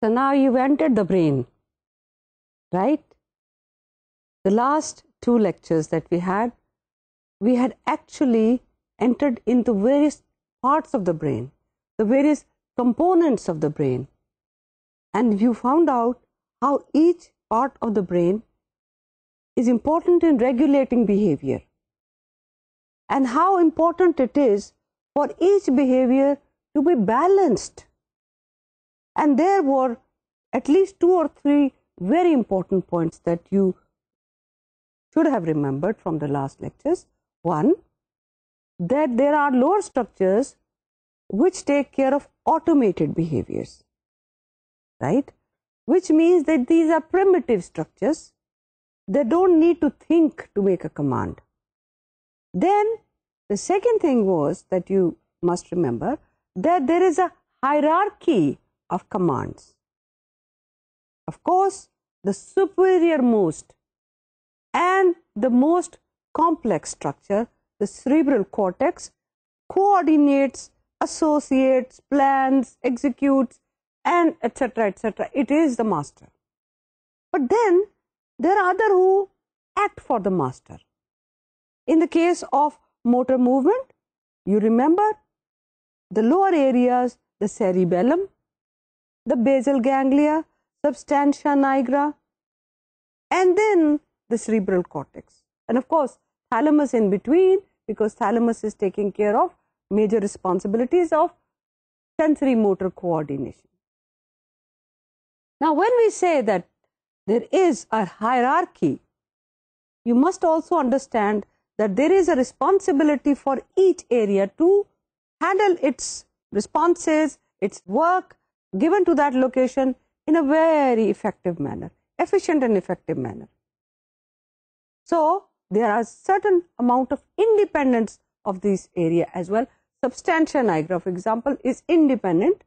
So now you've entered the brain, right? The last two lectures that we had actually entered into various parts of the brain, the various components of the brain, and you found out how each part of the brain is important in regulating behavior, and how important it is for each behavior to be balanced. And there were at least 2 or 3 very important points that you should have remembered from the last lectures. One, that there are lower structures which take care of automated behaviors, right? Which means that these are primitive structures. They don't need to think to make a command. Then the second thing was that you must remember that there is a hierarchy of commands. Of course, the superiormost and the most complex structure, the cerebral cortex, coordinates, associates, plans, executes, and etc., etc. It is the master. But then there are others who act for the master. In the case of motor movement, you remember the lower areas, the cerebellum, the basal ganglia, substantia nigra, and then the cerebral cortex. And of course, thalamus in between, because thalamus is taking care of major responsibilities of sensory motor coordination. Now, when we say that there is a hierarchy, you must also understand that there is a responsibility for each area to handle its responses, its work given to that location in a very effective manner, efficient and effective manner. So there are certain amount of independence of this area as well. Substantia nigra, for example, is independent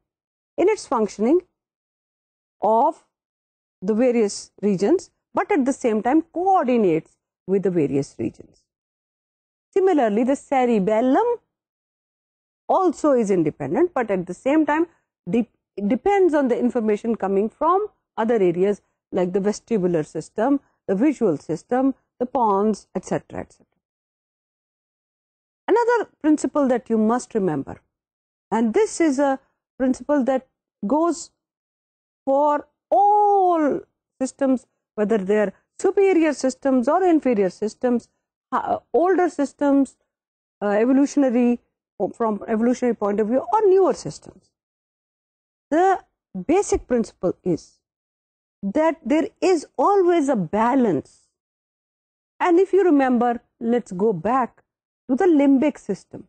in its functioning of the various regions, but at the same time coordinates with the various regions. Similarly, the cerebellum also is independent, but at the same time depends on the information coming from other areas like the vestibular system, the visual system, the pons, etc., etc. Another principle that you must remember, and this is a principle that goes for all systems, whether they are superior systems or inferior systems, older systems, evolutionary, from evolutionary point of view, or newer systems. The basic principle is that there is always a balance. And if you remember, let's go back to the limbic system.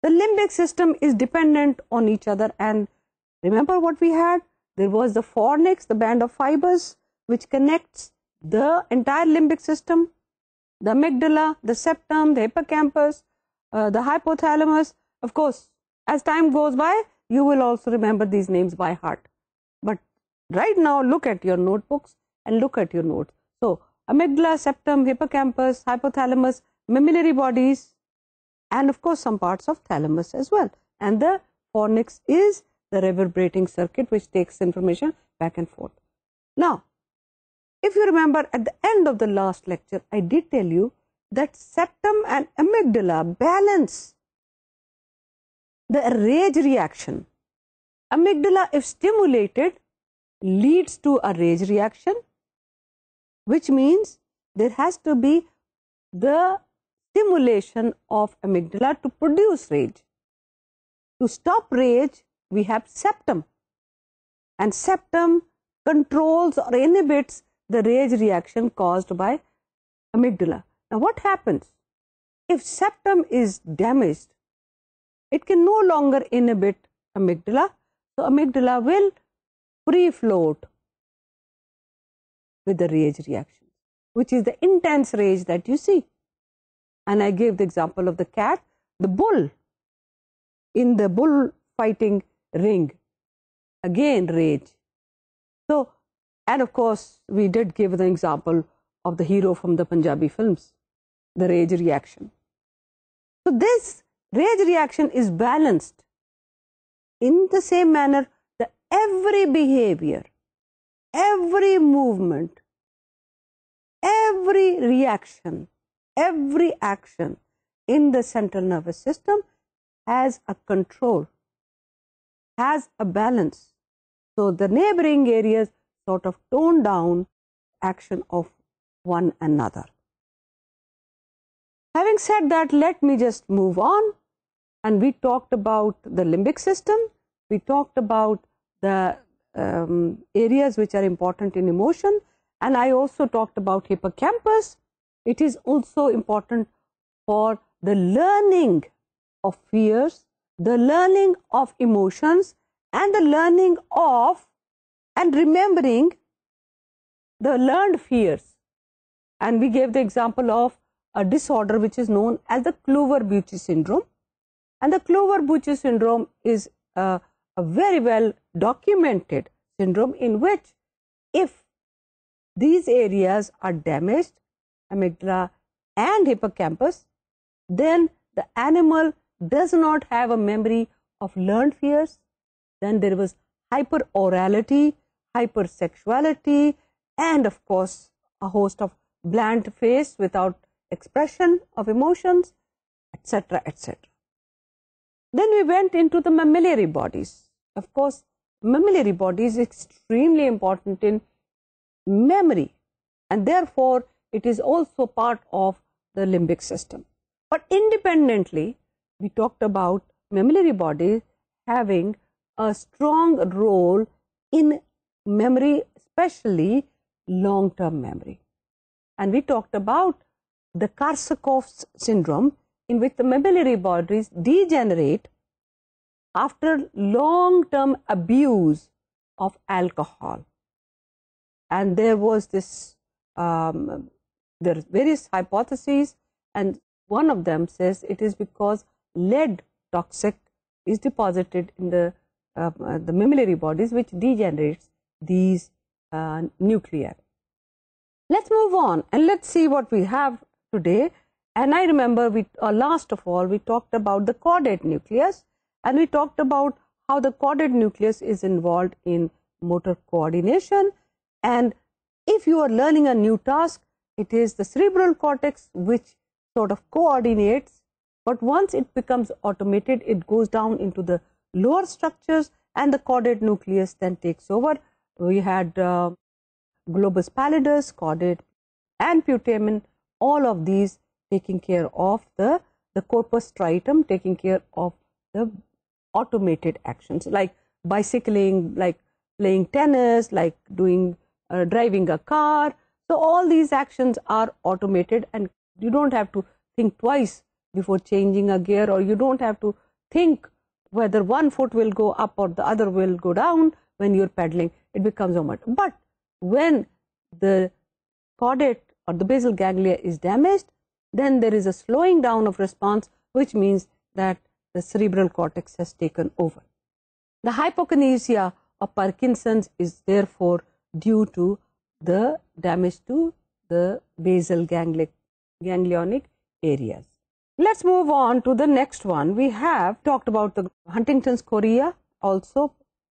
The limbic system is dependent on each other, and remember what we had? There was the fornix, the band of fibers, which connects the entire limbic system, the amygdala, the septum, the hippocampus, the hypothalamus. Of course, as time goes by, you will also remember these names by heart. But right now, look at your notebooks and look at your notes. So, amygdala, septum, hippocampus, hypothalamus, mammillary bodies, and of course some parts of thalamus as well. And the fornix is the reverberating circuit which takes information back and forth. Now, if you remember at the end of the last lecture, I did tell you that septum and amygdala balance the rage reaction. Amygdala, if stimulated, leads to a rage reaction, which means there has to be the stimulation of amygdala to produce rage. To stop rage, we have septum, and septum controls or inhibits the rage reaction caused by amygdala. Now, what happens? If septum is damaged, it can no longer inhibit amygdala, so amygdala will free float with the rage reaction, which is the intense rage that you see. And I gave the example of the cat, the bull, in the bullfighting ring, again rage. So, and of course, we did give the example of the hero from the Punjabi films, the rage reaction. So, this rage reaction is balanced. In the same manner, the every behavior, every movement, every reaction, every action in the central nervous system has a control, has a balance. So the neighboring areas sort of tone down action of one another. Having said that, let me just move on. And we talked about the limbic system. We talked about the areas which are important in emotion. And I also talked about hippocampus. It is also important for the learning of fears, the learning of emotions, and the learning of and remembering the learned fears. And we gave the example of a disorder which is known as the Clover-Bucci syndrome. And the Clover-Bucci syndrome is a very well documented syndrome in which if these areas are damaged, amygdala and hippocampus, then the animal does not have a memory of learned fears. Then there was hyperorality, hypersexuality, and of course a host of bland face without expression of emotions, etc., etc. Then we went into the mammillary bodies. Of course, mammillary body is extremely important in memory, and therefore it is also part of the limbic system. But independently, we talked about mammillary bodies having a strong role in memory, especially long-term memory. And we talked about the Korsakoff's syndrome, in which the mammillary bodies degenerate after long-term abuse of alcohol. And there was this, there are various hypotheses, and one of them says it is because lead toxic is deposited in the mammillary bodies, which degenerates these nuclei. Let's move on and let's see what we have today. And I remember last of all we talked about the caudate nucleus, and we talked about how the caudate nucleus is involved in motor coordination. And if you are learning a new task, it is the cerebral cortex which sort of coordinates, but once it becomes automated, it goes down into the lower structures and the caudate nucleus then takes over. We had globus pallidus, caudate and putamen, all of these taking care of the corpus striatum, taking care of the automated actions like bicycling, like playing tennis, like doing driving a car. So all these actions are automated, and you don't have to think twice before changing a gear, or you don't have to think whether one foot will go up or the other will go down when you're pedaling. It becomes automatic. But when the caudate or the basal ganglia is damaged, then there is a slowing down of response, which means that the cerebral cortex has taken over. The hypokinesia of Parkinson's is therefore due to the damage to the basal ganglionic areas. Let's move on to the next one. We have talked about the Huntington's chorea also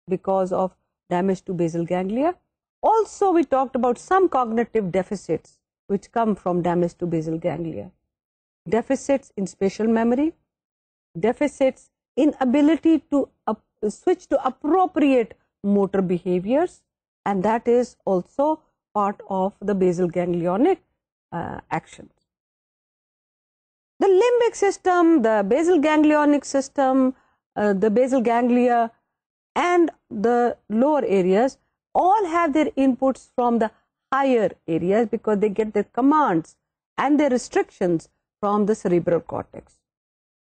because of damage to basal ganglia. Also, we talked about some cognitive deficits which come from damage to basal ganglia. Deficits in spatial memory, deficits in ability to switch to appropriate motor behaviors, and that is also part of the basal ganglionic actions. The limbic system, the basal ganglionic system, the basal ganglia and the lower areas all have their inputs from the higher areas because they get their commands and their restrictions from the cerebral cortex.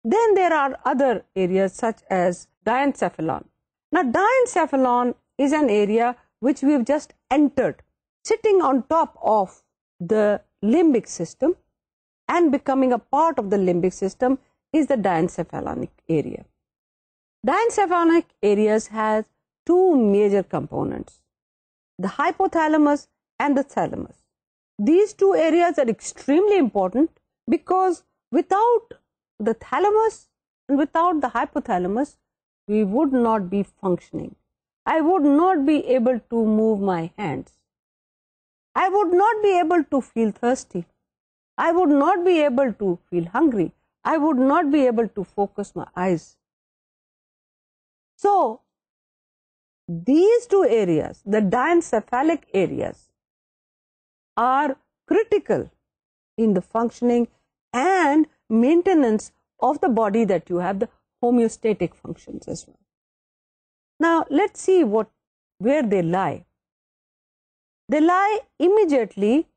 Then there are other areas such as diencephalon. Now, diencephalon is an area which we have just entered. Sitting on top of the limbic system and becoming a part of the limbic system is the diencephalonic area. Diencephalonic areas has two major components, the hypothalamus and the thalamus. These two areas are extremely important because without the thalamus and without the hypothalamus, we would not be functioning. I would not be able to move my hands. I would not be able to feel thirsty. I would not be able to feel hungry. I would not be able to focus my eyes. So, these two areas, the diencephalic areas, are critical in the functioning and maintenance of the body that you have, the homeostatic functions as well. Now, let's see where they lie. They lie immediately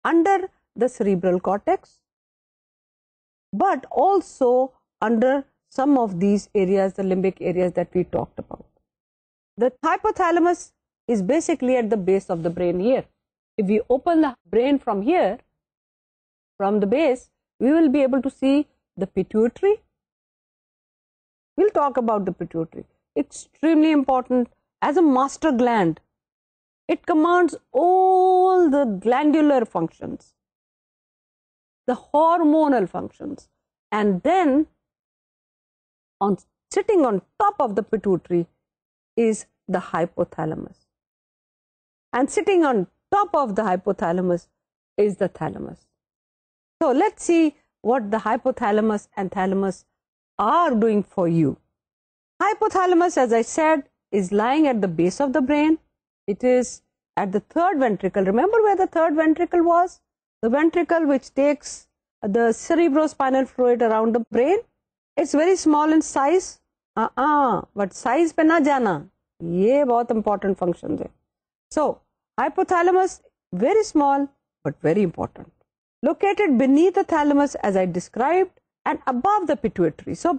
under the cerebral cortex, but also under some of these areas, the limbic areas that we talked about. The hypothalamus is basically at the base of the brain here. If we open the brain from here, from the base, we will be able to see the pituitary. We'll talk about the pituitary. Extremely important as a master gland. It commands all the glandular functions, the hormonal functions, and then sitting on top of the pituitary is the hypothalamus, and sitting on top of the hypothalamus is the thalamus. So let's see what the hypothalamus and thalamus are doing for you. Hypothalamus, as I said, is lying at the base of the brain. It is at the third ventricle. Remember where the third ventricle was? The ventricle which takes the cerebrospinal fluid around the brain. It's very small in size. But size pe na jana. Ye bahut important functions hai. So, hypothalamus, very small but very important. Located beneath the thalamus as I described and above the pituitary. So,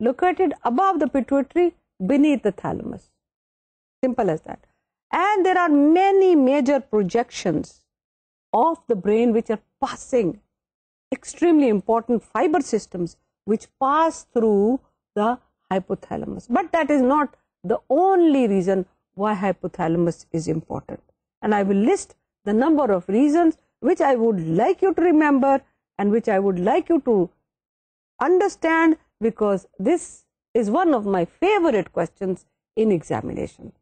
Located above the pituitary, beneath the thalamus. Simple as that. And there are many major projections of the brain which are passing, extremely important fiber systems which pass through the hypothalamus. But that is not the only reason why hypothalamus is important. And I will list the number of reasons which I would like you to remember and which I would like you to understand, because this is one of my favorite questions in examination.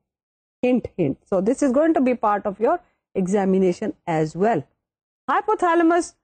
Hint, hint. So this is going to be part of your examination as well. Hypothalamus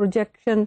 projection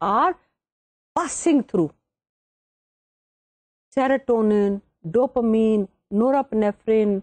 are passing through. Serotonin, dopamine, norepinephrine,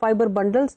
fiber bundles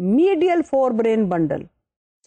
medial forebrain bundle.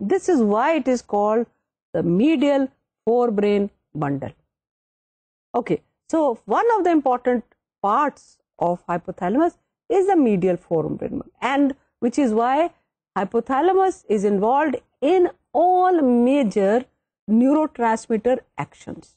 This is why it is called the medial forebrain bundle. Okay, so one of the important parts of hypothalamus is the medial forebrain bundle, and which is why hypothalamus is involved in all major neurotransmitter actions.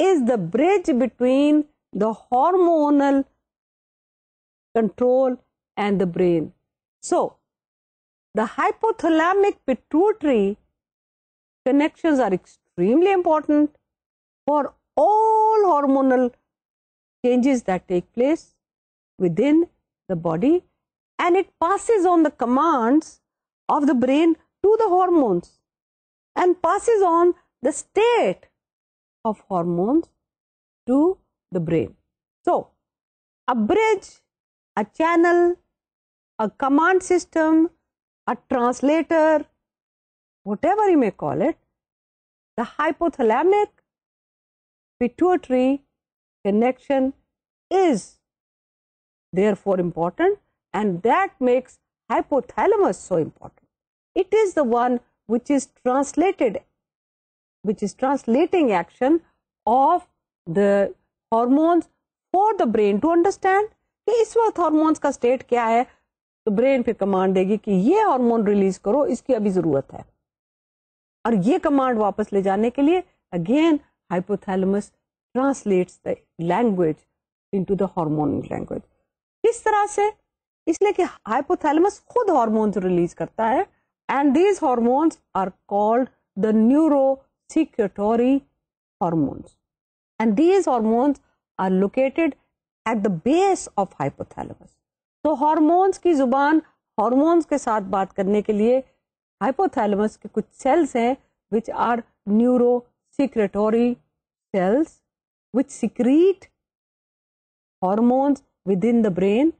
is the bridge between the hormonal control and the brain. So the hypothalamic pituitary connections are extremely important for all hormonal changes that take place within the body, and it passes on the commands of the brain to the hormones and passes on the state of hormones to the brain. So a bridge a channel, a command system, a translator, whatever you may call it. The hypothalamic pituitary connection is therefore important, and that makes hypothalamus so important. It is the one which is translating action of the hormones for the brain to understand کہ اس وقت hormones کا state کیا ہے, تو brain پھر command دے گی کہ یہ ہارمون ریلیز کرو, اس کی ابھی ضرورت ہے. اور یہ کمانڈ واپس لے جانے کے لیے again hypothalamus translates the language into the hormone language. کس طرح سے؟ اس لیے کہ ہائپوتھیلمس خود ہارمونز ریلیز کرتا ہے, and these hormones are called the neuro secretory hormones, and these hormones are located at the base of hypothalamus. تو hormones کی زبان ہارمونز کے ساتھ بات کرنے کے لیے ہائپوتھیلمس کے کچھ سیلز ہیں which are neurosecretory cells which secrete hormones within the brain,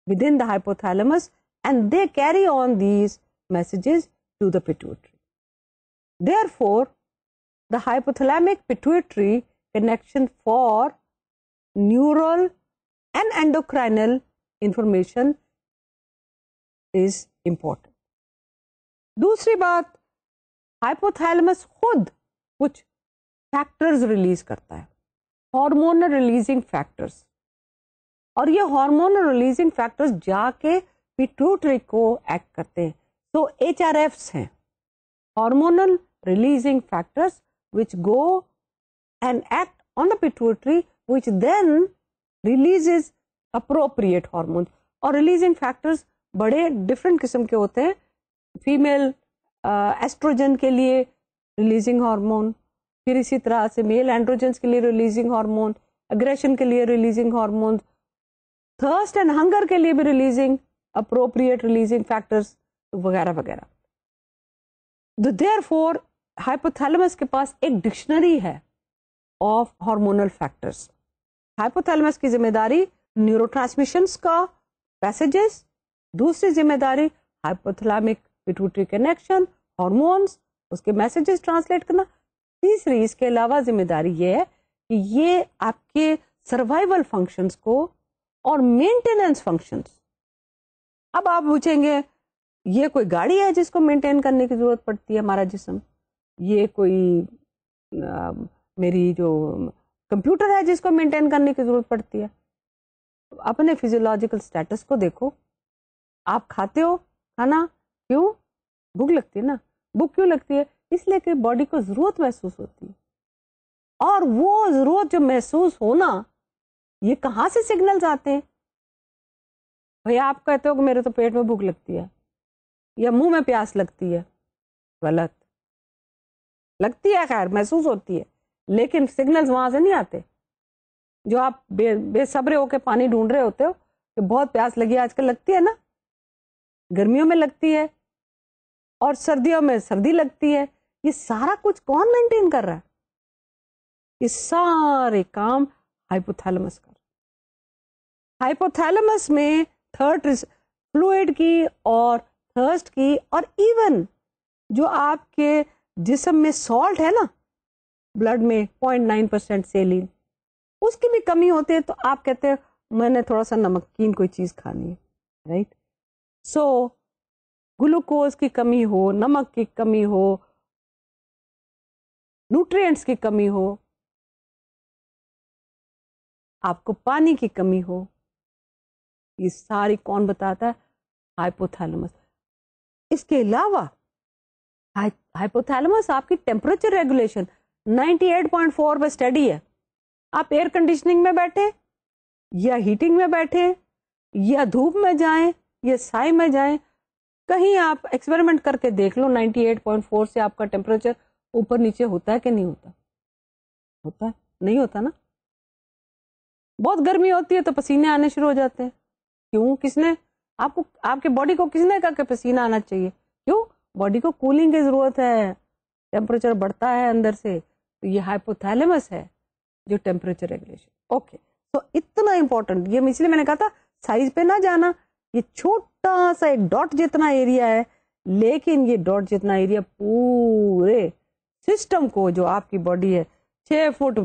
within the hypothalamus, and they carry on these messages to the pituitary. Therefore, the hypothalamic pituitary connection for neural and endocrinal information is important. دوسری بات, hypothalamus خود کچھ factors release کرتا ہے, hormonal releasing factors, اور یہ hormonal releasing factors جا کے پیٹوٹری کو ایکٹ کرتے ہیں. تو HRFs ہیں, hormonal releasing factors which go and act on the pituitary, which then releases appropriate hormones. اور ریلیزنگ فیکٹرز بڑے ڈفرینٹ قسم کے ہوتے ہیں. فیمیل ایسٹروجن کے لیے ریلیزنگ ہارمون, پھر اسی طرح سے میل اینڈروجنس کے لیے ریلیزنگ ہارمون, اگریشن کے لیے releasing hormone, thirst and hunger کے لیے بھی ریلیزنگ اپروپریٹ ریلیزنگ فیکٹرز وغیرہ وغیرہ. Therefore, ہائپوتھیلمس کے پاس ایک ڈکشنری ہے آف ہارمونل فیکٹرز. ہائپوتھیلمس کی ذمہ داری نیورو ٹرانسمیشنس کا پیسجز, دوسری ذمہ داری ہائپوتھیلامک پیٹوٹری کنیکشن, ہارمونس, اس کے میسجز ٹرانسلیٹ کرنا. تیسری اس کے علاوہ ذمہ داری یہ ہے کہ یہ آپ کے سروائیول فنکشنز کو اور مینٹیننس فنکشنز. اب آپ پوچھیں گے یہ کوئی گاڑی ہے جس کو مینٹین کرنے کی ضرورت پڑتی ہے ہمارا جسم, یہ کوئی میری جو کمپیوٹر ہے جس کو مینٹین کرنے کی ضرورت پڑتی ہے. اپنے فزیولوجیکل اسٹیٹس کو دیکھو, آپ کھاتے ہو کھانا, کیوں؟ بھوک لگتی ہے نا. بھوک کیوں لگتی ہے؟ اس لیے کہ باڈی کو ضرورت محسوس ہوتی ہے, اور وہ ضرورت جو محسوس ہونا, یہ کہاں سے سگنلز آتے ہیں؟ بھئی آپ کہتے ہو کہ میرے تو پیٹ میں بھوک لگتی ہے یا منہ میں پیاس لگتی ہے. غلط. لگتی ہے, خیر محسوس ہوتی ہے, لیکن سگنلز وہاں سے نہیں آتے. جو آپ بے صبرے ہو کے پانی ڈھونڈ رہے ہوتے ہو کہ بہت پیاس لگی ہے, آج کل لگتی ہے نا, گرمیوں میں لگتی ہے اور سردیوں میں سردی لگتی ہے. یہ سارا کچھ کون مینٹین کر رہا ہے؟ یہ سارے کام ہائپوتھیلمس کر رہا ہے. ہائپوتھیلمس میں تھرڈ فلوئڈ کی اور تھرسٹ کی, اور ایون جو آپ کے جسم میں سالٹ ہے نا, بلڈ میں 0.9% سیلین, اس کی بھی کمی ہوتی ہے. تو آپ کہتے ہیں میں نے تھوڑا سا نمکین کوئی چیز کھانی ہے, رائٹ. سو گلوکوز کی کمی ہو, نمک کی کمی ہو, نیوٹرینٹس کی کمی ہو, آپ کو پانی کی کمی ہو, یہ ساری کون بتاتا ہے؟ ہائپوتھیلمس. اس کے علاوہ ہائپوتھیلمس آپ کی ٹیمپریچر ریگولیشن 98.4 پہ اسٹڈی ہے. آپ ایئر کنڈیشننگ میں بیٹھے یا ہیٹنگ میں بیٹھے یا دھوپ میں جائیں یا سائے میں جائیں, کہیں آپ ایکسپیریمنٹ کر کے دیکھ لو 98.4 سے آپ کا ٹیمپریچر اوپر نیچے ہوتا ہے کہ نہیں ہوتا؟ ہوتا ہے؟ نہیں ہوتا نا. بہت گرمی ہوتی ہے تو پسینے آنے شروع ہو جاتے ہیں. کیوں؟ کس نے آپ کو, آپ کے باڈی کو کس نے کہا کہ پسینہ آنا چاہیے؟ کیوں؟ باڈی کو کولنگ کی ضرورت ہے, ٹیمپریچر بڑھتا ہے اندر سے. تو یہ ہائپوتھیلمس ہے جو ٹیمپریچر ریگولیشن. اوکے, تو اتنا امپورٹنٹ, یہ اس لیے میں نے کہا تھا سائز پہ نہ جانا, یہ چھوٹا سا ایک ڈاٹ جتنا ایریا ہے, لیکن یہ ڈاٹ جتنا ایریا پورے سسٹم کو, جو آپ کی باڈی ہے 6 فٹ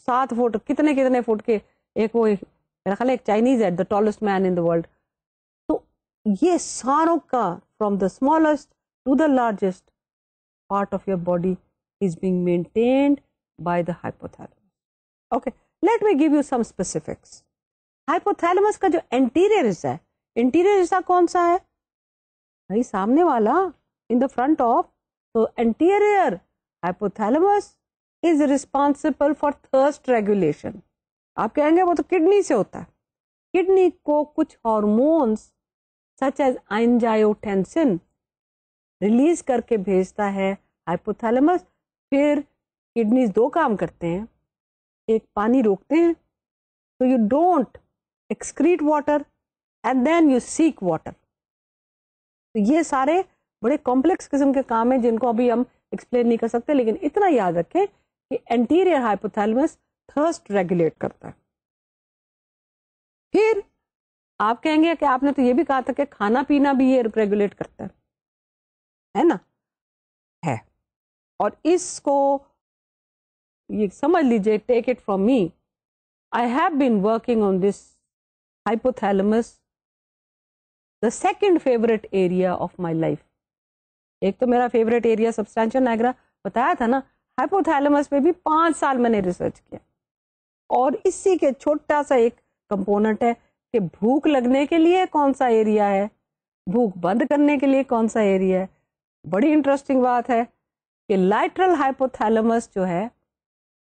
7 فٹ کتنے فٹ کے, ایک وہ میرا خیال ہے ایک چائنیز ہے, دا tallest main in the world, تو یہ ساروں کا from the smallest to the largest part of your body is being maintained by the hypothalamus. Okay, let me give you some specifics. Hypothalamus کا جو انٹیریئر حصہ ہے, interior حصہ کون سا ہے بھائی, سامنے والا, ان دا فرنٹ آف. تو anterior hypothalamus is responsible for thirst regulation. آپ کہیں گے وہ تو کڈنی سے ہوتا ہے. کڈنی کو کچھ ہارمونس سچ ایز اینجائیوٹینسن ریلیز کر کے بھیجتا ہے ہائپوتھیلمس. پھر کڈنیز 2 کام کرتے ہیں, ایک پانی روکتے ہیں, تو you don't excrete water and then you seek water. تو یہ سارے بڑے کمپلیکس قسم کے کام ہیں جن کو ابھی ہم ایکسپلین نہیں کر سکتے, لیکن اتنا یاد رکھیں کہ انٹیریئر ہائپوتھیلمس تھرسٹ ریگولیٹ کرتا ہے. پھر آپ کہیں گے کہ آپ نے تو یہ بھی کہا تھا کہ کھانا پینا بھی یہ ریگولیٹ کرتا ہے نا, ہے. اور اس کو یہ سمجھ لیجئے, take it from me, I have been working on this hypothalamus, the second favorite area of my life. ایک تو میرا فیوریٹ ایریا سبسٹینشل نائگرا بتایا تھا نا, ہائپوتھیلمس پہ بھی 5 سال میں نے ریسرچ کیا, اور اسی کے چھوٹا سا ایک کمپوننٹ ہے کہ بھوک لگنے کے لیے کون سا ایریا ہے, بھوک بند کرنے کے لیے کون سا ایریا ہے. بڑی انٹرسٹنگ بات ہے کہ لائٹرل ہائپوتھیلمس جو ہے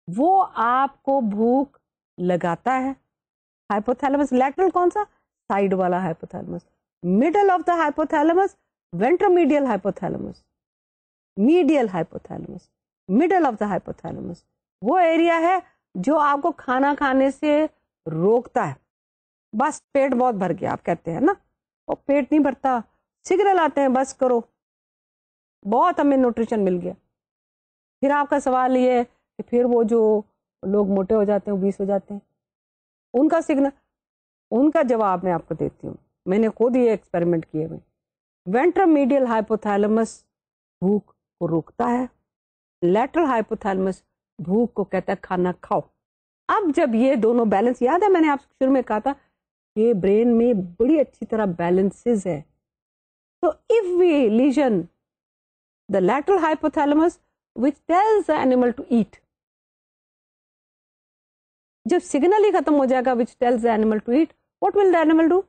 وہ آپ کو بھوک لگاتا ہے. ہائپوتھیلمس لیٹرل کون سا, سائڈ والا hypothalamus. Middle of the hypothalamus ventromedial hypothalamus, medial hypothalamus. Middle of the hypothalamus وہ ایریا ہے جو آپ کو کھانا کھانے سے روکتا ہے. بس پیٹ بہت بھر گیا آپ کہتے ہیں نا, اور پیٹ نہیں بھرتا, سگنل آتے ہیں بس کرو, بہت ہمیں نیوٹریشن مل گیا. پھر آپ کا سوال یہ ہے کہ پھر وہ جو لوگ موٹے ہو جاتے ہیں, 20 ہو جاتے ہیں, ان کا سگنل, ان کا جواب میں آپ کو دیتی ہوں. میں نے خود یہ ایکسپیریمنٹ کیے ہوئے. وینٹرومیڈیل ہائپوتھیلمس بھوک کو روکتا ہے, لیٹرل ہائپوتھیلمس بھوک کو کہتا ہے کھانا کھاؤ. اب جب یہ دونوں بیلنس, یاد ہے میں نے آپ سے شروع میں کہا تھا کہ برین میں بڑی اچھی طرح بیلنسز ہے. تو if we lesion the lateral hypothalamus which tells the animal to eat, جب سگنل ہی ختم ہو جائے گا which tells the animal to eat, what will the animal do?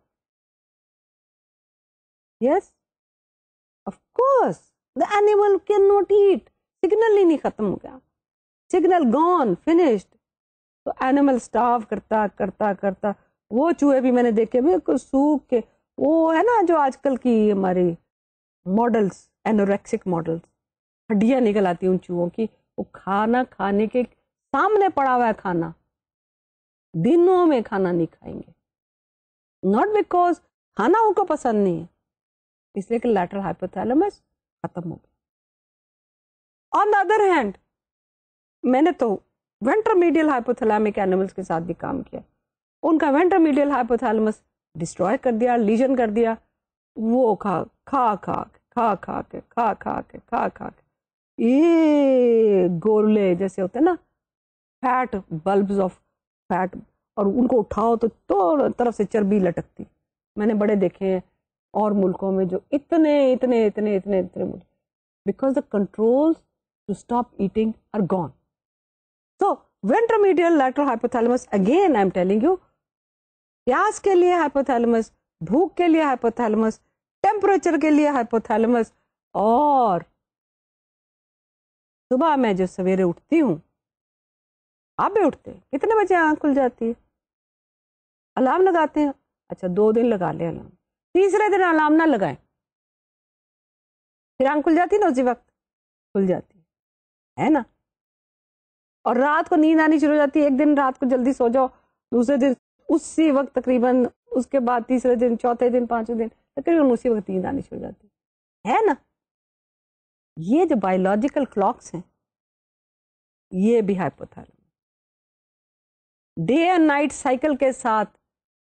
Yes, of course, the animal cannot eat. Signal ہی نہیں ختم ہو گیا, signal gone, finished. تو animal starve کرتا کرتا کرتا, وہ چوہے بھی میں نے دیکھے بالکل سوکھ کے, وہ ہے نا جو آج کل کی ہماری ماڈلس, اینوریکسک ماڈلس, ہڈیاں نکل آتی ان چوہوں کی, وہ کھانا کھانے کے سامنے پڑا ہوا ہے کھانا, دنوں میں کھانا نہیں کھائیں گے, ناٹ بیکاز کھانا ان کو پسند نہیں ہے, اس لیے کہ لیٹرل ہائپوتھیلمس ختم ہو گیا. آن دا ادر ہینڈ میں نے تو وینٹرومیڈیل ہائپوتھیلامک اینیملس کے ساتھ بھی کام کیا, ان کا وینٹرومیڈیل ہائپوتھیلمس ڈسٹروائے کر دیا, لیجن کر دیا, وہ کھا کھا کھا کھا کھا کے کھا کھا کے کھا کھا کے یہ گولے جیسے ہوتے ہیں نا, فیٹ بلبز آف فیٹ, اور ان کو اٹھاؤ تو طرف سے چربی لٹکتی. میں نے بڑے دیکھے ہیں اور ملکوں میں جو اتنے اتنے اتنے اتنے اتنے because the control to stop eating are gone. So, ventromedial lateral hypothalamus, again I am telling you, پیاس کے لیے ہائپوتھیلمس, بھوک کے لیے ہائپوتھیلمس, ٹیمپریچر کے لیے ہائپوتھیلمس, اور صبح میں جو سویرے اٹھتی ہوں, آپ بھی اٹھتے ہیں, کتنے بجے آنکھ کھل جاتی ہے, الارم لگاتے ہیں, اچھا 2 دن لگا لیں الارم, تیسرے دن الارم نہ لگائیں, پھر آنکھ کھل جاتی نا اسی وقت کھل جاتی ہے نا. اور رات کو نیند آنی شروع ہو جاتی ہے, ایک دن رات کو جلدی سو جاؤ, دوسرے دن اسی وقت تقریباً, اس کے بعد تیسرے دن, چوتھے دن, 5ویں دن تقریباً اسی وقت نیند آنی شروع ہو جاتی ہے نا. یہ جو بایولوجیکل کلاکس ہیں یہ بھی hypothalamus day and night cycle کے ساتھ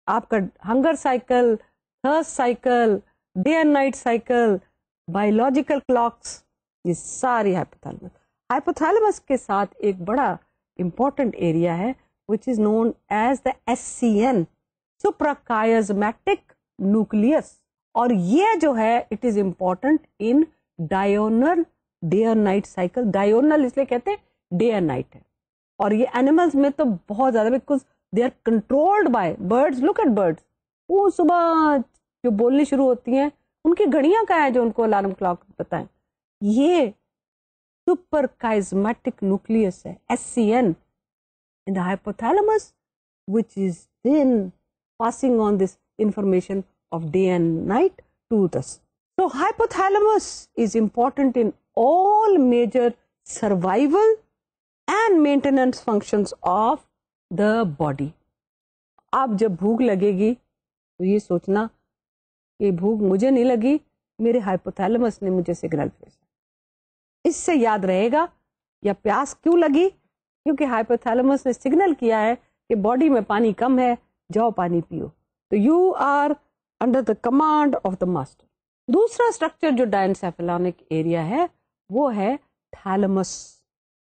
آپ کا hunger cycle, thirst cycle, day and night cycle, biological clocks, یہ ساری ہائپوتھیلمس. ہائپوتھیلمس کے ساتھ ایک بڑا امپورٹنٹ ایریا ہے which is known as the SCN, suprachiasmatic nucleus. اور یہ جو ہے it is important in diurnal day and night cycle. diurnal اس لیے کہتے ہیں day and night ہے, اور یہ animals میں تو بہت زیادہ, because they are controlled by birds. look at birds, وہ صبح جو بولنی شروع ہوتی ہیں ان کی گھڑیاں کہاں ہیں جو ان کو الارم کلاک بتائیں. یہ سپر chiasmatic nucleus ہے SCN in the hypothalamus, which is then passing on this information of day and night to us. So hypothalamus is important in all major survival and maintenance functions of the body. آپ جب بھوک لگے گی تو یہ سوچنا کہ بھوک مجھے نہیں لگی, میرے ہائپوتھیلمس نے مجھے سگنل بھیجا. اس سے یاد رہے گا. یا پیاس کیوں لگی, کیونکہ ہائپوتھیلمس نے سگنل کیا ہے کہ باڈی میں پانی کم ہے, جاؤ پانی پیو. تو you are under the command of the master. دوسرا اسٹرکچر جو ڈائنسیفلونک ایریا ہے وہ ہے thalamus.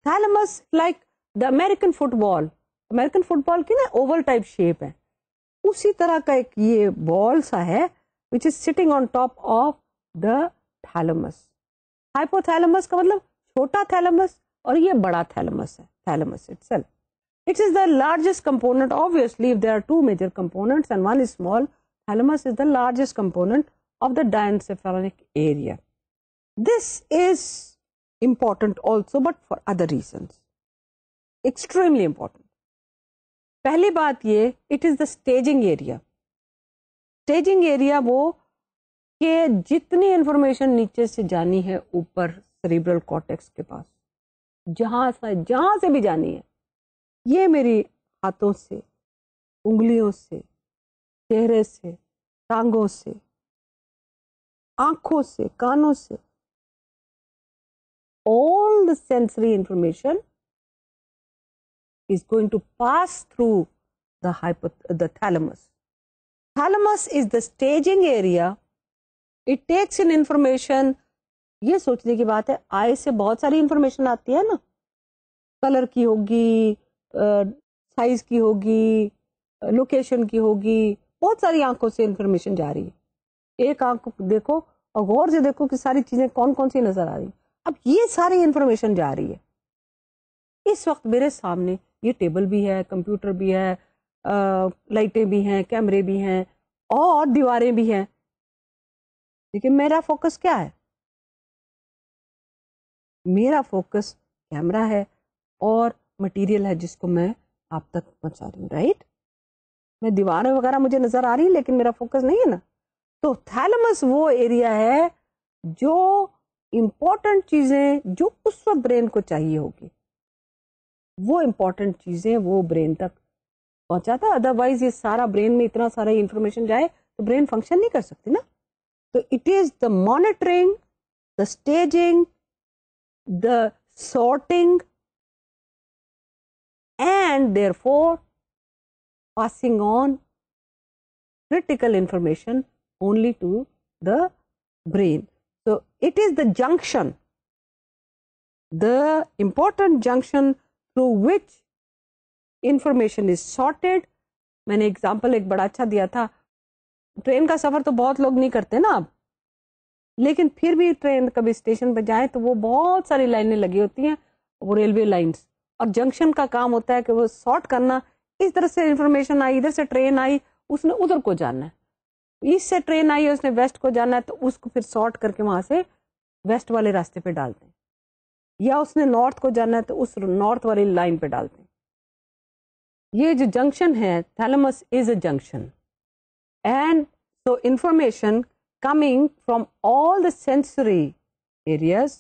Thalamus like the American football, American football کی نا اوول ٹائپ شیپ ہے, اسی طرح کا ایک یہ بال سا ہے which is sitting on top of the thalamus. hypothalamus کا مطلب چھوٹا تھیلمس اور یہ بڑا تھیلمس ہے, thylamus itself. It is the largest component, obviously if there are two major components and one is small, thalamus is the largest component of the diencephalonic area. This is important also but for other reasons. Extremely important. پہلی بات یہ, it is the staging area. staging area وہ کہ جتنی information نیچے سے جانی ہے اوپر سیریبرل کارٹیکس کے پاس, جہاں سے بھی جانی ہے, یہ میری ہاتھوں سے, انگلیوں سے, چہرے سے, ٹانگوں سے, آنکھوں سے, کانوں سے, all the sensory information is going to pass through the thalamus. Thalamus is the staging area. It takes in information. یہ سوچنے کی بات ہے, آئی سے بہت ساری انفارمیشن آتی ہے نا, کلر کی ہوگی, سائز کی ہوگی, لوکیشن کی ہوگی, بہت ساری آنکھوں سے انفارمیشن جا رہی ہے. ایک آنکھ دیکھو اور غور سے دیکھو کہ ساری چیزیں کون کون سی نظر آ رہی ہیں. اب یہ ساری انفارمیشن جا رہی ہے. اس وقت میرے سامنے یہ ٹیبل بھی ہے, کمپیوٹر بھی ہے, لائٹیں بھی ہیں, کیمرے بھی ہیں اور دیواریں بھی ہیں, لیکن میرا فوکس کیا ہے؟ میرا فوکس کیمرہ ہے اور مٹیریل ہے جس کو میں آپ تک پہنچا رہی ہوں, رائٹ؟ میں دیواریں وغیرہ مجھے نظر آ رہی لیکن میرا فوکس نہیں ہے نا. تو تھیلمس وہ ایریا ہے جو امپورٹنٹ چیزیں جو اس وقت برین کو چاہیے ہوگی, وہ امپورٹنٹ چیزیں وہ برین تک پہنچاتا. ادروائز یہ سارا برین میں اتنا سارا انفارمیشن جائے تو برین فنکشن نہیں کر سکتی نا. تو it is the monitoring, the staging, the sorting and therefore passing on critical information only to the brain. So it is the junction, the important junction through which information is sorted. میں نے example ایک بڑا اچھا دیا تھا, train کا سفر تو بہت لوگ نہیں کرتے نا اب, لیکن پھر بھی ٹرین کبھی اسٹیشن پہ جائیں تو وہ بہت ساری لائنیں لگی ہوتی ہیں, وہ ریلوے لائنس, اور جنکشن کا کام ہوتا ہے کہ وہ سارٹ کرنا, اس طرح سے انفارمیشن آئی, ادھر سے ٹرین آئی, اس نے ادھر کو جانا ہے, اس سے ٹرین آئی اس نے ویسٹ کو جانا ہے, تو اس کو پھر سارٹ کر کے وہاں سے ویسٹ والے راستے پہ ڈالتے ہیں, یا اس نے نارتھ کو جانا ہے تو اس نارتھ والی لائن پہ ڈالتے ہیں. یہ جو جنکشن ہے, thalamus is a junction, and so information coming from all the sensory areas,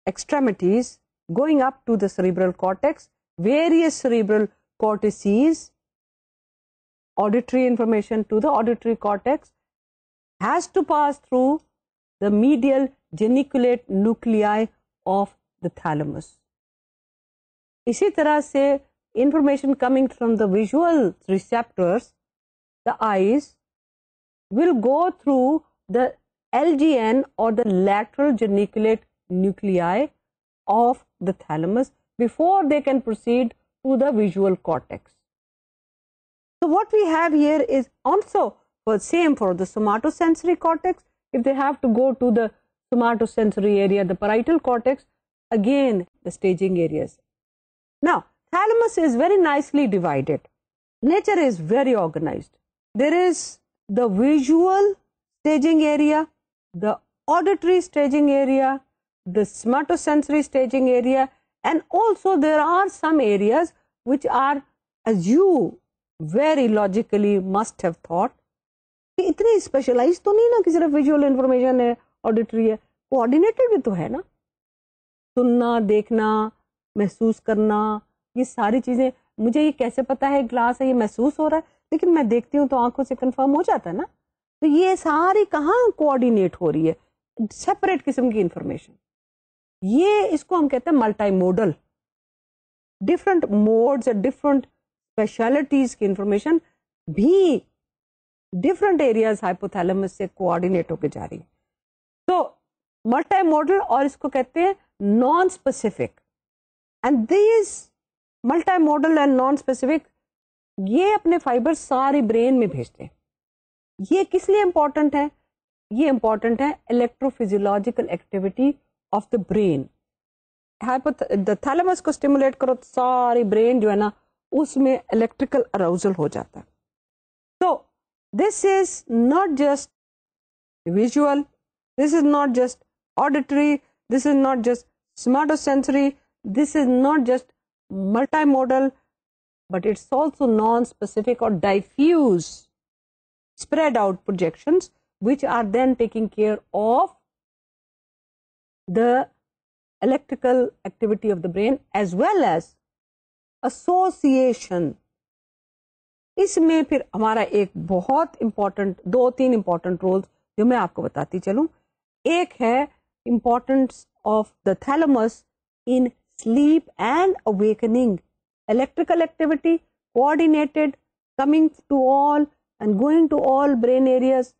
extremities, going up to the cerebral cortex, various cerebral cortices, auditory information to the auditory cortex, has to pass through the medial geniculate nuclei of the thalamus. اسی طرح سے information coming from the visual receptors the eyes will go through the LGN or the lateral geniculate nuclei of the thalamus before they can proceed to the visual cortex. So what we have here is also same for the somatosensory cortex. If they have to go to the somatosensory area, the parietal cortex, again the staging areas. Now, thalamus is very nicely divided. Nature is very organized. There is the visual staging area, the auditory staging area, the somatosensory staging area, and also there are some areas which are, as you very logically must have thought, کہ اتنی specialize تو نہیں نا کہ صرف visual information ہے, auditory ہے, کوآرڈینیٹڈ بھی تو ہے نا, سننا, دیکھنا, محسوس کرنا, یہ ساری چیزیں. مجھے یہ کیسے پتا ہے گلاس ہے, یہ محسوس ہو رہا ہے, لیکن میں دیکھتی ہوں تو آنکھوں سے کنفرم ہو جاتا ہے نا. تو یہ ساری کہاں کوآرڈینیٹ ہو رہی ہے, سیپریٹ قسم کی انفارمیشن. یہ اس کو ہم کہتے ہیں ملٹی موڈل, ڈفرنٹ موڈز اور ڈفرنٹ اسپیشلٹیز کی انفارمیشن بھی ڈفرنٹ ایریاز ہائپوتھیلمس سے کوآرڈینیٹ ہو کے جا رہی ہے. تو ملٹی موڈل, اور اس کو کہتے ہیں non specific. And these multi modal and non specific, یہ اپنے فائبر ساری برین میں بھیجتے ہیں. یہ کس لیے امپورٹنٹ ہے؟ یہ امپورٹنٹ ہے electro physiological activity of the brain. Thalamus کو اسٹیمولیٹ کرو تو ساری برین جو ہے نا اس میں الیکٹریکل اراؤزل ہو جاتا ہے. تو this is not just visual, this is not just auditory, this is not just somatosensory, this is not just multimodal, but it's also non-specific or diffuse spread out projections which are then taking care of the electrical activity of the brain as well as association. اس میں پھر ہمارا ایک بہت important, 2-3 important rules جو میں آپ کو بتاتی چلوں. ایک ہے importance of the thalamus in sleep and awakening. Electrical activity, coordinated, coming to all and going to all brain areas.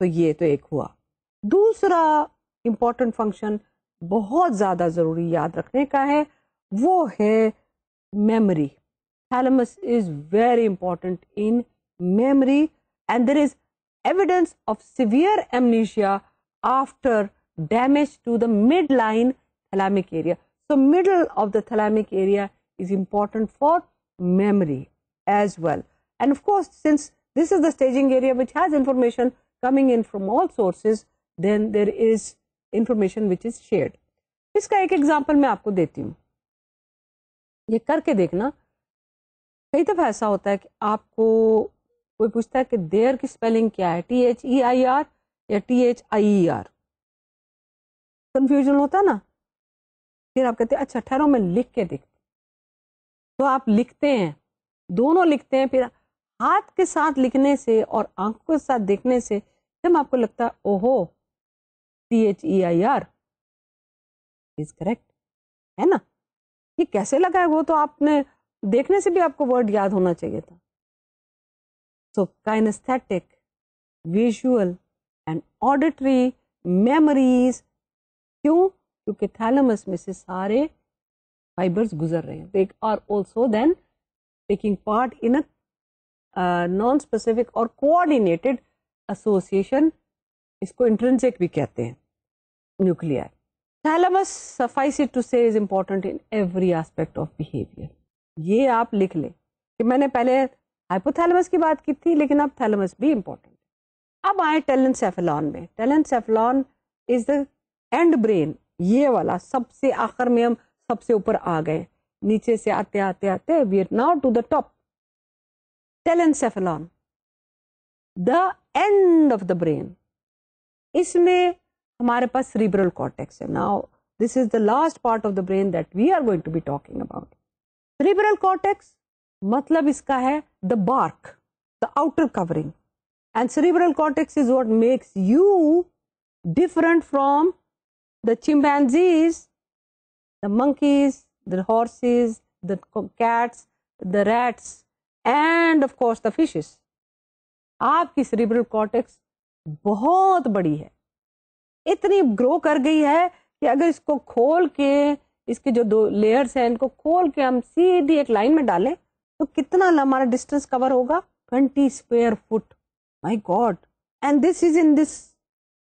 تو یہ تو ایک ہوا. دوسرا important function بہت زیادہ ضروری یاد رکھنے کا ہے, وہ ہے memory. Thalamus is very important in memory and there is evidence of severe amnesia after damage to the midline thalamic area. So middle of the thalamic area is important for memory as well. And of course, since this is the staging area which has information coming in from all sources, then there is information which is shared. اس کا ایک example میں آپ کو دیتی ہوں, یہ کر کے دیکھنا. کئی دفعہ ایسا ہوتا ہے کہ آپ کو کوئی پوچھتا ہے کہ دیر کی اسپیلنگ کیا ہے, THEIR یا THIER, کنفیوژن ہوتا نا. پھر آپ کہتے ہیں اچھا ٹھہرو میں لکھ کے دیکھتے. تو آپ لکھتے ہیں, دونوں لکھتے ہیں, پھر ہاتھ کے ساتھ لکھنے سے اور آنکھوں کے ساتھ دیکھنے سے جب آپ کو لگتا ہے اوہو THEIR از کریکٹ ہے نا. یہ کیسے لگا ہے, وہ تو آپ نے دیکھنے سے بھی آپ کو ورڈ یاد ہونا چاہیے تھا. سو کائنستھیٹک, ویژول اینڈ آڈیٹری میموریز, کیوں؟ کیونکہ تھیلمس میں سے سارے فائبرز گزر رہے ہیں. They are also then taking part in a non-specific or coordinated association. اس کو intrinsic بھی کہتے ہیں, nuclei. Thalamus, suffice it to say, is important in every aspect of behavior. یہ آپ لکھ لیں کہ میں نے پہلے ہائپوتھیلمس کی بات کی تھی, لیکن اب تھیلمس بھی امپورٹنٹ. اب آئے ٹیلنسیفلون میں. Telencephalon is the and brain, یہ والا سب سے آخر میں, ہم سب سے اوپر آ گئے, نیچے سے آتے آتے آتے we are now to the top. Telencephalon, the end of the brain. اس میں ہمارے پاس سیریبرل کارٹیکس ہے. Now this is the last part of the brain that we are going to be talking about. Cerebral cortex مطلب اس کا ہے the bark, the outer covering. And cerebral cortex is what makes you different from the chimpanzees, the monkeys, the horses, the cats, the rats, and of course the fishes. آپ کی cerebral cortex بہت بڑی ہے, اتنی گرو کر گئی ہے کہ اگر اس کو کھول کے, اس کے جو 2 لیئرس ہیں ان کو کھول کے ہم سیدھی ایک لائن میں ڈالیں تو کتنا ہمارا ڈسٹینس کور ہوگا, 20 square feet. My god. And this is in this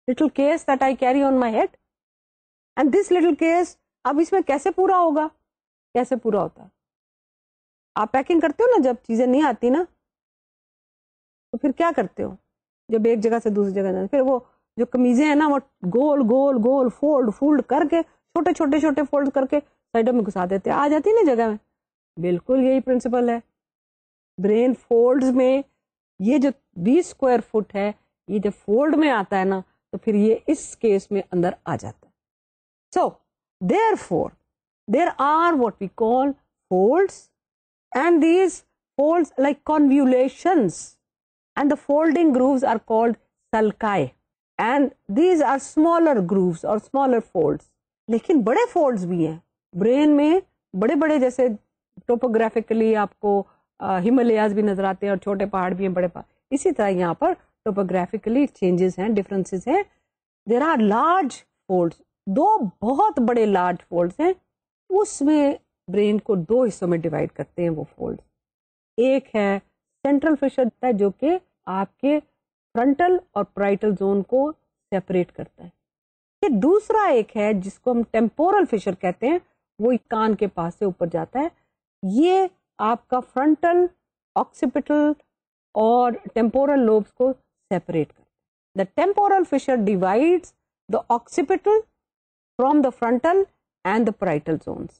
little case that I carry on my head. And this little case, اب اس میں کیسے پورا ہوگا, کیسے پورا ہوتا ہے؟ آپ پیکنگ کرتے ہو نا, جب چیزیں نہیں آتی نا تو پھر کیا کرتے ہو, جب ایک جگہ سے دوسری جگہ جانا, پھر وہ جو قمیضیں ہیں نا وہ گول گول گول فولڈ کر کے چھوٹے چھوٹے چھوٹے فولڈ کر کے سائڈوں میں گھسا دیتے, آ جاتی نا جگہ میں. بالکل یہی پرنسپل ہے برین فولڈز میں. یہ جو 20 اسکوائر فٹ ہے یہ جب فولڈ میں آتا ہے نا تو پھر یہ اس کیس میں اندر آ جاتا ہے. سو therefore there are what we call folds, and these folds like convolutions, and the folding grooves are called sulci, and these are smaller grooves or smaller folds. لیکن بڑے فولڈز بھی ہیں برین میں, بڑے بڑے, جیسے ٹوپوگرافیکلی آپ کو ہمالیاز بھی نظر آتے ہیں اور چھوٹے پہاڑ بھی ہیں, بڑے پہاڑ. اسی طرح یہاں پر ٹوپوگرافیکلی چینجز ہیں, ڈفرینسز ہیں. دیر آر لارج فولڈز, 2 بہت بڑے لارج فولڈز ہیں. اس میں برین کو 2 حصوں میں ڈیوائڈ کرتے ہیں وہ فولڈ. ایک ہے سینٹرل فشر جو کہ آپ کے فرنٹل اور پرائٹل زون کو سیپریٹ کرتا ہے. یہ دوسرا ایک ہے جس کو ہم ٹیمپورل فشر کہتے ہیں, وہ کان کے پاس سے اوپر جاتا ہے. یہ آپ کا فرنٹل, آکسیپٹل اور ٹیمپورل لوبس کو سیپریٹ کرتا ہے. The temporal fissure divides the occipital from the frontal and the parietal zones.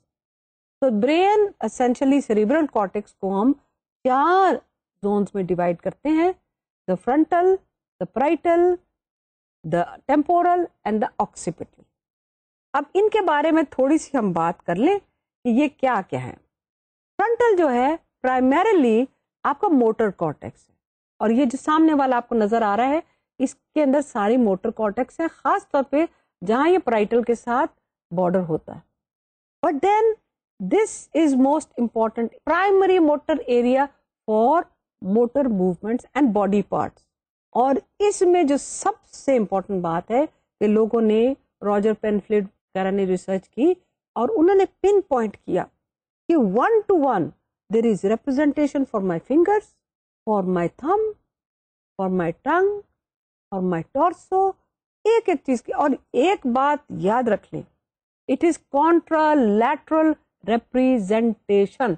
تو برین اسینشلی سیریبرل کارٹیکس کو ہم 4 زونس میں ڈیوائڈ کرتے ہیں, the frontal, the parietal, the temporal and the occipital. اب ان کے بارے میں تھوڑی سی ہم بات کر لیں کہ یہ کیا کیا ہے. فرنٹل جو ہے پرائمریلی آپ کا موٹر کارٹیکس ہے, اور یہ جو سامنے والا آپ کو نظر آ رہا ہے اس کے اندر ساری موٹر کارٹیکس ہے, خاص طور پہ جہاں یہ پرائٹل کے ساتھ بارڈر ہوتا ہے. But then this is most important primary motor area for motor movements and body parts. اور اس میں جو سب سے امپورٹنٹ بات ہے کہ لوگوں نے, راجر پینفلڈ وغیرہ نے ریسرچ کی اور انہوں نے پن پوائنٹ کیا کہ 1 to 1 there is representation for my fingers, for my thumb, for my tongue, for my torso. ایک ایک چیز کی, اور ایک بات یاد رکھ لیں, it is contralateral representation.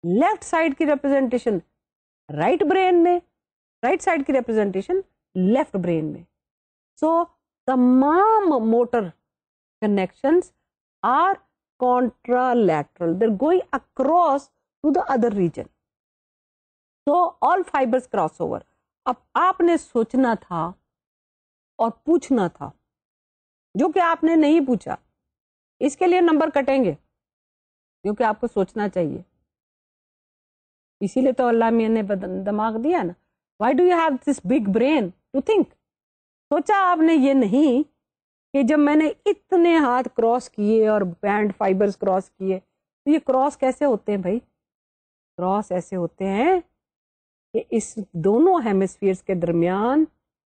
Left side کی ریپرزینٹیشن رائٹ برین میں, رائٹ سائڈ کی ریپرزینٹیشن لیفٹ برین میں. سو تمام motor connections are contralateral, they're going across to the other region. So all fibers cross over. اب آپ نے سوچنا تھا اور پوچھنا تھا, جو کہ آپ نے نہیں پوچھا, اس کے لیے نمبر کٹیں گے کیونکہ آپ کو سوچنا چاہیے. اسی لیے تو اللہ میاں نے دماغ دیا نا. Why do you have this big brain to think? سوچا آپ نے یہ نہیں کہ جب میں نے اتنے ہاتھ کراس کیے اور بینڈ فائبرز کراس کیے تو یہ کراس کیسے ہوتے ہیں بھائی؟ کراس ایسے ہوتے ہیں کہ اس دونوں ہیمسفیئرز کے درمیان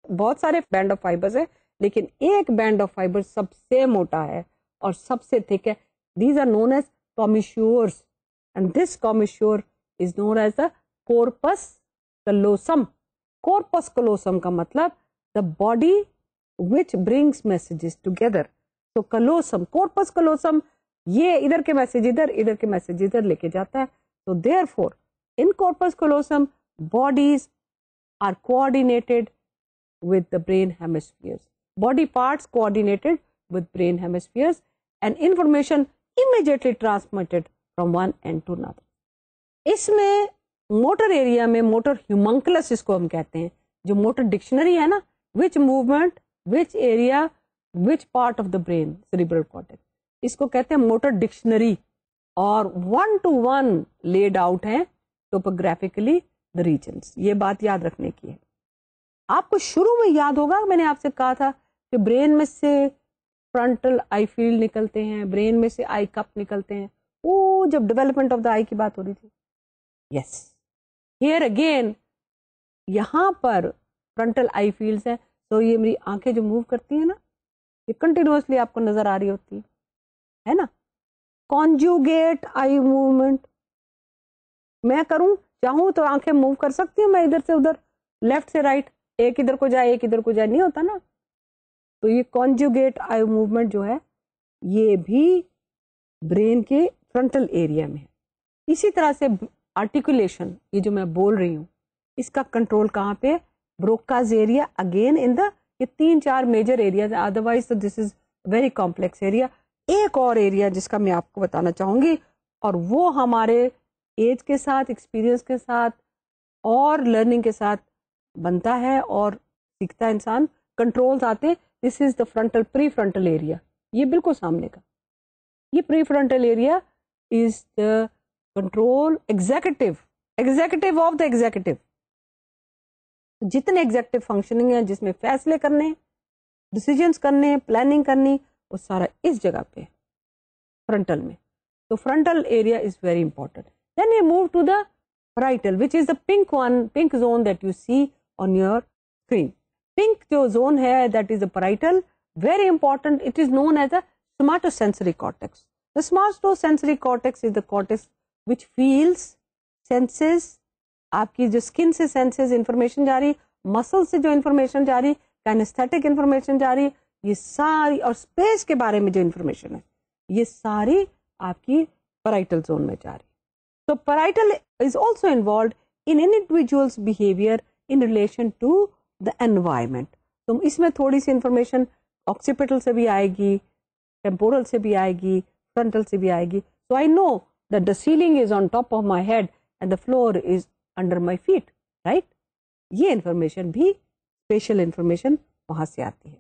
بہت سارے بینڈ آف فائبرز ہیں, لیکن ایک بینڈ آف فائبر سب سے موٹا ہے اور سب سے تھک ہے. These are known as commissures, and this commissure is known as the corpus callosum. corpus callosum کا مطلب the body which brings messages together. So callosum, corpus callosum, یہ ادھر کے میسج ادھر, ادھر کے میسج ادھر لے کے جاتا ہے. So therefore in corpus callosum bodies are coordinated with the brain hemispheres. Body parts coordinated with brain hemispheres and information immediately transmitted from one end to another. اس میں موٹر ایریا میں موٹر ہیومنکلس اس کو ہم کہتے ہیں, جو motor dictionary ہے نا, which movement, which area, which part of the brain, cerebral cortex, اس کو کہتے ہیں موٹر ڈکشنری. اور 1 to 1 laid out ہیں ٹوپوگرافیکلی the regions. یہ بات یاد رکھنے کی ہے. آپ کو شروع میں یاد ہوگا میں نے آپ سے کہا تھا کہ برین میں سے فرنٹل آئی فیلڈ نکلتے ہیں, برین میں سے آئی کپ نکلتے ہیں, وہ جب ڈیولپمنٹ آف دا آئی کی بات ہو رہی تھی. یس, ہیئر اگین یہاں پر فرنٹل آئی فیلڈس ہیں. تو یہ میری آنکھیں جو موو کرتی ہیں نا, یہ کنٹینیوسلی آپ کو نظر آ رہی ہوتی ہے نا. کانجوگیٹ آئی موومنٹ, میں کروں چاہوں تو آنکھیں موو کر سکتی ہوں میں ادھر سے ادھر, لیفٹ سے رائٹ, ایک ادھر کو جائے ایک ادھر کو جائے, نہیں ہوتا نا. تو یہ کانجوگیٹ آئی موومنٹ جو ہے یہ بھی برین کے فرنٹل ایریا میں ہے. اسی طرح سے آرٹیکولیشن, یہ جو میں بول رہی ہوں, اس کا کنٹرول کہاں پہ؟ بروکاز ایریا, اگین ان دا, یہ 3-4 میجر ایریاز, ادروائز تو this is very complex area. ایک اور ایریا جس کا میں آپ کو بتانا چاہوں گی, اور وہ ہمارے ایج کے ساتھ, ایکسپیرئنس کے ساتھ اور لرننگ کے ساتھ بنتا ہے اور سیکھتا ہے انسان, کنٹرولز آتے. This is the frontal prefrontal area, یہ بالکل سامنے کا. یہ prefrontal area is the control executive of the executive. جتنے ایگزیکٹو فنکشننگ ہیں جس میں فیصلے کرنے, ڈیسیجنس کرنے, پلاننگ کرنی, وہ سارا اس جگہ پہ فرنٹل میں. تو frontal area is very important. Then you move to the parietal, which is the pink zone that you see on your screen. Pink جو zone ہے, that is the parietal, very important. It is known as the somatosensory cortex. The somatosensory cortex is the cortex which feels, senses, آپ کی جو skin سے senses information جا رہی, muscle سے جو information جا رہی, kinesthetic information جا رہی, یہ ساری, اور space کے بارے میں جو information ہے, یہ ساری آپ کی parietal zone میں جا رہی. So parietal is also involved in an individual's behavior in relation to the environment. تو اس میں تھوڑی سی انفارمیشن occipital سے بھی آئے گی, temporal سے بھی آئے گی, frontal سے بھی آئے گی. So I know that the ceiling is on top of my head and the floor is under my feet, right? یہ انفارمیشن بھی اسپیشل انفارمیشن وہاں سے آتی ہے.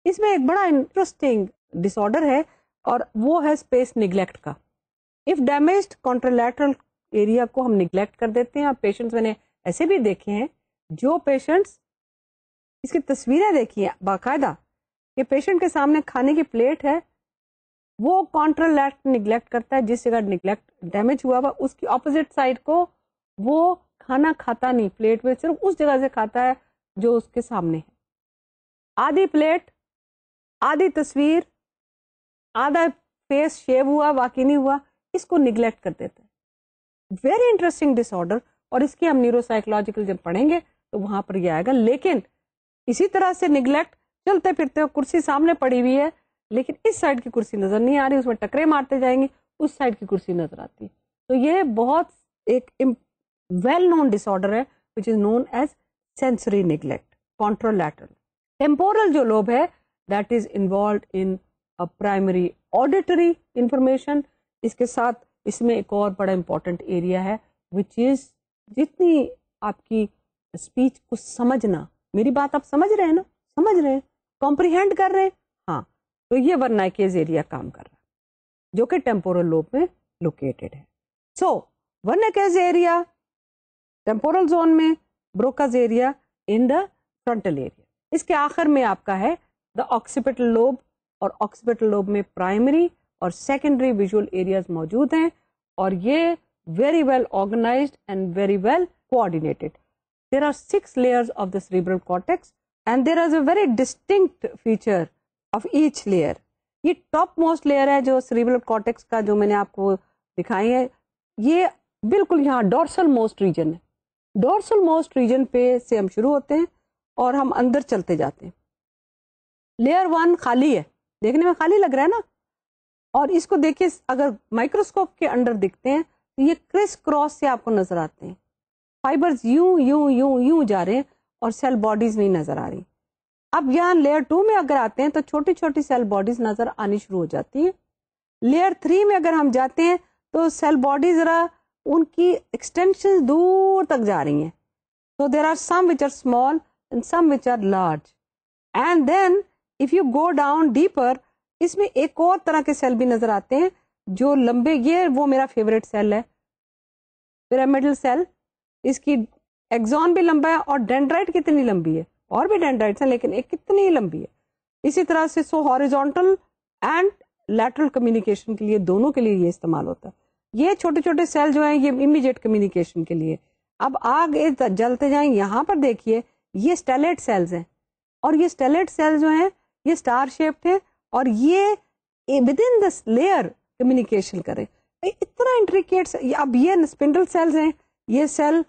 اس میں ایک بڑا انٹرسٹنگ ڈس آرڈر ہے اور وہ ہے اسپیس نیگلیکٹ کا. اف ڈیمیجڈ کانٹرلیٹرل ایریا کو ہم نیگلیکٹ کر دیتے ہیں, اور پیشنٹس میں نے ایسے بھی دیکھے ہیں جو پیشنٹس, اس کی تصویریں دیکھی ہیں باقاعدہ, کہ پیشنٹ کے سامنے کھانے کی پلیٹ ہے, وہ کانٹرلیٹر نیگلیکٹ کرتا ہے, جس جگہ نیگلیکٹ ڈیمیج ہوا ہوا اس کی اپوزٹ سائڈ کو وہ کھانا کھاتا نہیں, پلیٹ میں صرف اس جگہ سے کھاتا ہے جو اس کے سامنے ہے. آدھی پلیٹ, آدھی تصویر, آدھا فیس شیو ہوا باقی نہیں ہوا, اس کو نیگلیکٹ کر دیتا ہے. ویری انٹرسٹنگ ڈس آرڈر, اور اس کی ہم نیورو سائیکولوجیکل جب پڑھیں گے تو وہاں پر یہ آئے گا. لیکن اسی طرح سے نیگلیکٹ, چلتے پھرتے ہو, کرسی سامنے پڑی ہوئی ہے لیکن اس سائڈ کی کرسی نظر نہیں آ رہی, اس میں ٹکرے مارتے جائیں گے, اس سائڈ کی کرسی نظر آتی ہے. تو یہ بہت ایک ویل نون ڈس آرڈر ہے which is known as sensory neglect, contralateral. Temporal جو لوب ہے, that is involved in a primary auditory information. اس کے ساتھ اس میں ایک اور بڑا امپورٹنٹ ایریا ہے which is جتنی آپ کی اسپیچ کو سمجھنا, میری بات آپ سمجھ رہے ہیں نا, سمجھ رہے ہیں, کمپریہینڈ کر رہے ہیں, ہاں, تو یہ ورنائکیز ایریا کام کر رہا ہے جو کہ ٹیمپورل لوب میں لوکیٹڈ ہے. So Wernicke's area temporal zone میں, Broca's area in the frontal area. اس کے آخر میں آپ کا ہے دا آکسیپیٹل لوب, اور آکسیپیٹل لوب میں پرائمری اور سیکنڈری ویژول ایریاز موجود ہیں, اور یہ very well organised and very well coordinated. There are 6 layers of the cerebral cortex and there is a very distinct feature of each layer. یہ top most layer ہے جو cerebral cortex کا, جو میں نے آپ کو دکھائی ہے, یہ بالکل یہاں ڈورسل موسٹ ریجن ہے. ڈورسل موسٹ ریجن پہ سے ہم شروع ہوتے ہیں اور ہم اندر چلتے جاتے ہیں. لیئر 1 خالی ہے, دیکھنے میں خالی لگ رہا ہے نا, اور اس کو دیکھیے اگر مائکروسکوپ کے اندر دکھتے ہیں تو یہ کرس کراس سے آپ کو نظر آتے ہیں, فائبرز یوں یوں یوں یوں جا رہے ہیں اور سیل باڈیز نہیں نظر آ رہی. اب یہاں لیئر 2 میں اگر آتے ہیں تو چھوٹی چھوٹی سیل باڈیز نظر آنی شروع ہو جاتی ہیں. لیئر 3 میں اگر ہم جاتے ہیں تو سیل باڈی ذرا ان کی ایکسٹینشن دور تک جا رہی ہیں. So there are some which are small and some which are large. And then if you go down deeper, اس میں ایک اور طرح کے سیل بھی نظر آتے ہیں جو لمبے, یہ وہ میرا فیوریٹ سیل ہے, پیرامڈل سیل. اس کی ایکزون بھی لمبا ہے, اور ڈینڈرائٹ کتنی لمبی ہے, اور بھی ڈینڈرائٹس ہیں لیکن ایک کتنی لمبی ہے. اسی طرح سے سو ہاریزونٹل اینڈ لیٹرل کمیونیکیشن کے لیے, دونوں کے لیے یہ استعمال ہوتا ہے. یہ چھوٹے چھوٹے سیل جو ہیں یہ امیڈیٹ کمیونیکیشن کے لیے, اب آگے جلتے جائیں, یہاں پر دیکھیے یہ اسٹیلیٹ سیلز ہیں, اور یہ اسٹیلیٹ سیل جو ہیں یہ اسٹار شیپ تھے, اور یہ with in this layer communication کرے. اتنا انٹریکیٹ. اب یہ اسپنڈل سیلز ہیں, یہ سیل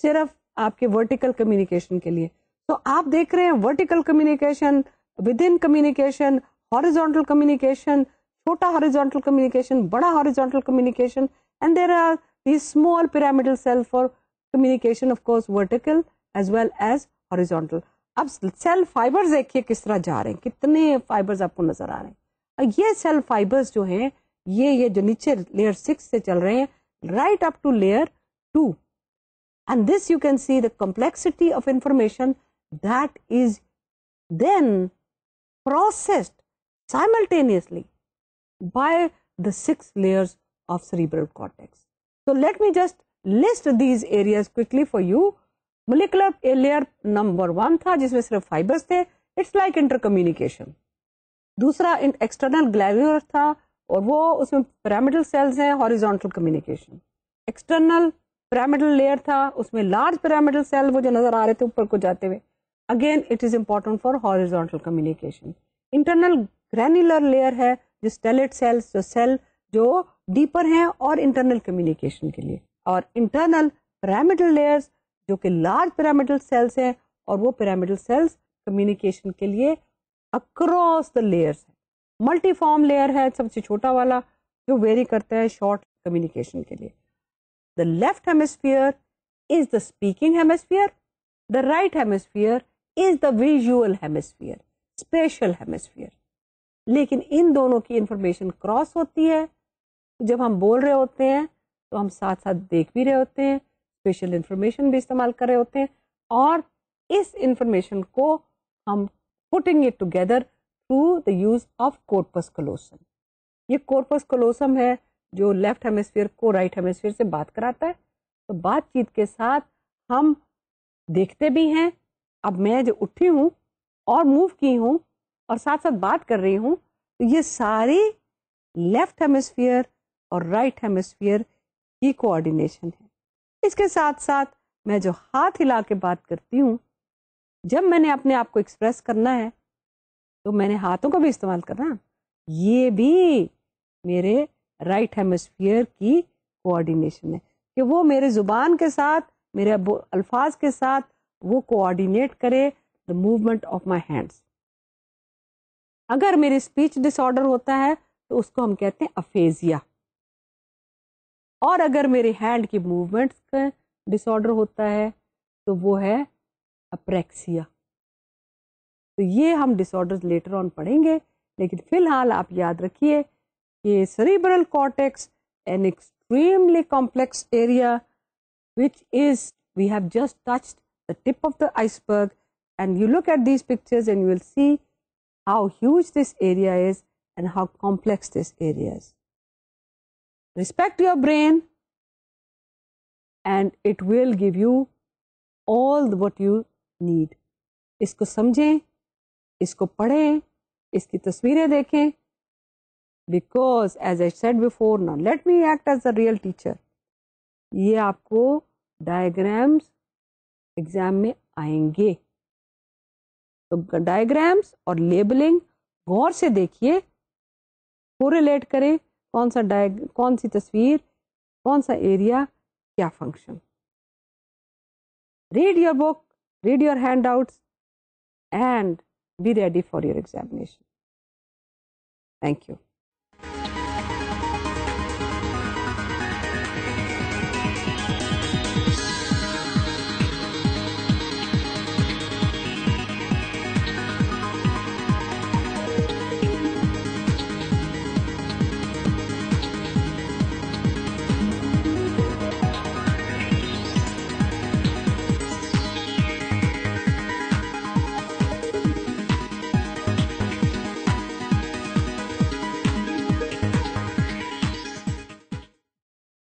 صرف آپ کے ورٹیکل کمیونیکیشن کے لیے. تو آپ دیکھ رہے ہیں vertical communication, with in communication, horizontal communication, چھوٹا ہاریزونٹل کمیونیکیشن, بڑا horizontal communication, and there are these small pyramidal cell for communication of course vertical as well as horizontal. اب سیل فائبرز دیکھیے کس طرح جا رہے ہیں, کتنے فائبرز آپ کو نظر آ رہے ہیں. یہ سیل فائبرز جو ہیں یہ جو نیچے لیئر 6 سے چل رہے ہیں right up to layer 2, and this you can see the complexity of information that is then processed simultaneously by the 6 layers of cerebral cortex. So let me just list these areas quickly for you. Molecular layer number 1 تھا جس میں صرف fibres تھے, it's like intercommunication. دوسرا external گلیویولر تھا, اور وہ اس میں پیرامڈل سیلز ہیں, horizontal communication. External pyramidal layer تھا, اس میں لارج پیرامڈل سیل وہ جو نظر آ رہے تھے اوپر کو جاتے ہوئے, again it is important for horizontal communication. Internal granular layer ہے جو اسٹیلیٹ سیلز, جو سیل جو ڈیپر ہیں اور انٹرنل کمیونیکیشن کے لیے, اور انٹرنل پیرامڈل لیئرز جو کہ لارج پیرامڈل سیلز ہیں, اور وہ پیرامڈل سیلز کمیونیکیشن کے لیے اکراس دا لیئرز ہے. ملٹی فارم لیئر ہے سب سے چھوٹا والا جو ویری کرتا ہے شارٹ کمیونیکیشن کے لیے. The left hemisphere is the speaking hemisphere. The right hemisphere is the visual hemisphere, spatial hemisphere. لیکن ان دونوں کی انفارمیشن کراس ہوتی ہے. جب ہم بول رہے ہوتے ہیں تو ہم ساتھ ساتھ دیکھ بھی رہے ہوتے ہیں, اسپیشل انفارمیشن بھی استعمال کر رہے ہوتے ہیں, اور اس انفارمیشن کو ہم putting it together through the use of corpus callosum. یہ corpus callosum ہے جو لیفٹ ہیمسفیئر کو رائٹ ہیمسفیئر سے بات کراتا ہے. تو بات چیت کے ساتھ ہم دیکھتے بھی ہیں. اب میں جو اٹھی ہوں اور موو کی ہوں اور ساتھ ساتھ بات کر رہی ہوں, تو یہ ساری لیفٹ ہیمسفیئر اور رائٹ ہیمسفیئر کی کوآرڈینیشن ہے. اس کے ساتھ ساتھ میں جو ہاتھ ہلا کے بات کرتی ہوں, جب میں نے اپنے آپ کو ایکسپریس کرنا ہے تو میں نے ہاتھوں کا بھی استعمال کرنا, یہ بھی میرے رائٹ ہیمسفیئر کی کوآرڈینیشن ہے کہ وہ میرے زبان کے ساتھ, میرے الفاظ کے ساتھ وہ کوآرڈینیٹ کرے the movement of my hands. اگر میری اسپیچ ڈس آرڈر ہوتا ہے تو اس کو ہم کہتے ہیں افیزیا, اور اگر میرے ہینڈ کی موومنٹس کا ڈس آرڈر ہوتا ہے تو وہ ہے اپریکسیا. تو یہ ہم ڈس آرڈر لیٹر آن پڑھیں گے, لیکن فی الحال آپ یاد رکھیے کہ cerebral cortex an extremely complex area which is, we have just touched the tip of the iceberg, and you look at these pictures and you will see how huge this area is and how complex this area is. Respect your brain and it will give you all what you need. اس کو سمجھیں, اس کو پڑھیں, اس کی تصویریں دیکھیں, because as I said before, now let me act as a real teacher. یہ آپ کو ڈائیگرامس ایگزام میں آئیں گے, تو ڈائیگرامس اور لیبلنگ غور سے دیکھیے, کوریلیٹ کریں کون سی تصویر, کون سا ایریا, کیا function. Read your book, read your handouts, and be ready for your examination. Thank you.